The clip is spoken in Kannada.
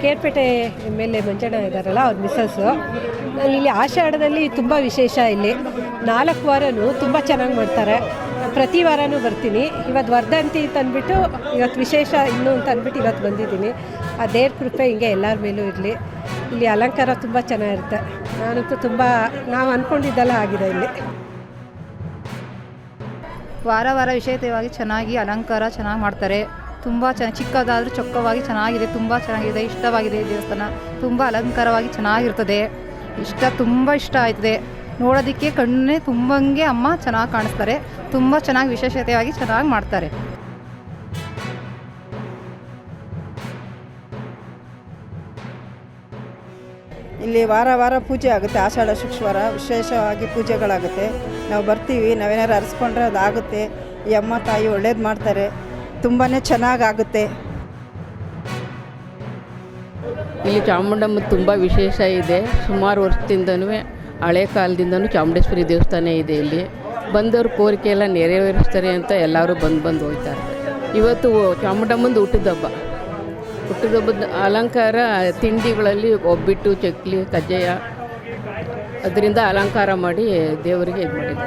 ಕೇರ್ಪೇಟೆ ಮೇಲೆ ಮಂಜಣ್ಣ ಇದ್ದಾರಲ್ಲ ಅವ್ರ ಮಿಸ್ಸಸ್ಸು. ಇಲ್ಲಿ ಆಷಾಢದಲ್ಲಿ ತುಂಬ ವಿಶೇಷ. ಇಲ್ಲಿ 4 ವಾರನೂ ತುಂಬ ಚೆನ್ನಾಗಿ ಮಾಡ್ತಾರೆ. ಪ್ರತಿ ವಾರನೂ ಬರ್ತೀನಿ. ಇವತ್ತು ವರ್ಧಂತಿ ತಂದುಬಿಟ್ಟು ಇವತ್ತು ವಿಶೇಷ ಇನ್ನೂ ಅಂತ ಅಂದ್ಬಿಟ್ಟು ಇವತ್ತು ಬಂದಿದ್ದೀನಿ. ಆ ದೇವ್ರ ಕೃಪೆ ಹಿಂಗೆ ಎಲ್ಲರ ಮೇಲೂ ಇರಲಿ. ಇಲ್ಲಿ ಅಲಂಕಾರ ತುಂಬ ಚೆನ್ನಾಗಿರುತ್ತೆ. ನಾನಂತೂ ತುಂಬ ನಾವು ಅಂದ್ಕೊಂಡಿದ್ದೆಲ್ಲ ಆಗಿದೆ ಇಲ್ಲಿ. ವಾರ ವಾರ ವಿಷಯವಾಗಿ ಚೆನ್ನಾಗಿ ಅಲಂಕಾರ ಚೆನ್ನಾಗಿ ಮಾಡ್ತಾರೆ. ತುಂಬ ಚಿಕ್ಕದಾದರೂ ಚೊಕ್ಕವಾಗಿ ಚೆನ್ನಾಗಿದೆ. ತುಂಬ ಚೆನ್ನಾಗಿದೆ, ಇಷ್ಟವಾಗಿದೆ. ದೇವಸ್ಥಾನ ತುಂಬ ಅಲಂಕಾರವಾಗಿ ಚೆನ್ನಾಗಿರ್ತದೆ. ತುಂಬ ಇಷ್ಟ ಆಯ್ತದೆ ನೋಡೋದಕ್ಕೆ. ಕಣ್ಣೇ ತುಂಬಂಗೆ ಅಮ್ಮ ಚೆನ್ನಾಗಿ ಕಾಣಿಸ್ತಾರೆ. ತುಂಬ ಚೆನ್ನಾಗಿ ವಿಶೇಷತೆಯಾಗಿ ಚೆನ್ನಾಗಿ ಮಾಡ್ತಾರೆ. ಇಲ್ಲಿ ವಾರ ವಾರ ಪೂಜೆ ಆಗುತ್ತೆ. ಆಷಾಢ ಶುಕ್ರವಾರ ವಿಶೇಷವಾಗಿ ಪೂಜೆಗಳಾಗುತ್ತೆ. ನಾವು ಬರ್ತೀವಿ, ನಾವೇನಾರು ಅರಿಸ್ಕೊಂಡ್ರೆ ಅದಾಗುತ್ತೆ. ಈ ಅಮ್ಮ ತಾಯಿ ಒಳ್ಳೇದು ಮಾಡ್ತಾರೆ. ತುಂಬಾ ಚೆನ್ನಾಗಾಗುತ್ತೆ. ಇಲ್ಲಿ ಚಾಮುಂಡಮ್ಮ ತುಂಬ ವಿಶೇಷ ಇದೆ. ಸುಮಾರು ವರ್ಷದಿಂದನೂ ಹಳೆ ಕಾಲದಿಂದನೂ ಚಾಮುಂಡೇಶ್ವರಿ ದೇವಸ್ಥಾನ ಇದೆ. ಇಲ್ಲಿ ಬಂದವರು ಕೋರಿಕೆ ಎಲ್ಲ ನೆರವೇರಿಸ್ತಾರೆ ಅಂತ ಎಲ್ಲರೂ ಬಂದು ಹೋಗ್ತಾರೆ. ಇವತ್ತು ಚಾಮುಂಡಮ್ಮಂದು ಹುಟ್ಟಿದಬ್ಬದ ಅಲಂಕಾರ ತಿಂಡಿಗಳಲ್ಲಿ ಒಬ್ಬಿಟ್ಟು, ಚಕ್ಲಿ, ಕಜ್ಜಾಯ ಅದರಿಂದ ಅಲಂಕಾರ ಮಾಡಿ ದೇವರಿಗೆ ಇದು ಮಾಡಿದ್ದಾರೆ.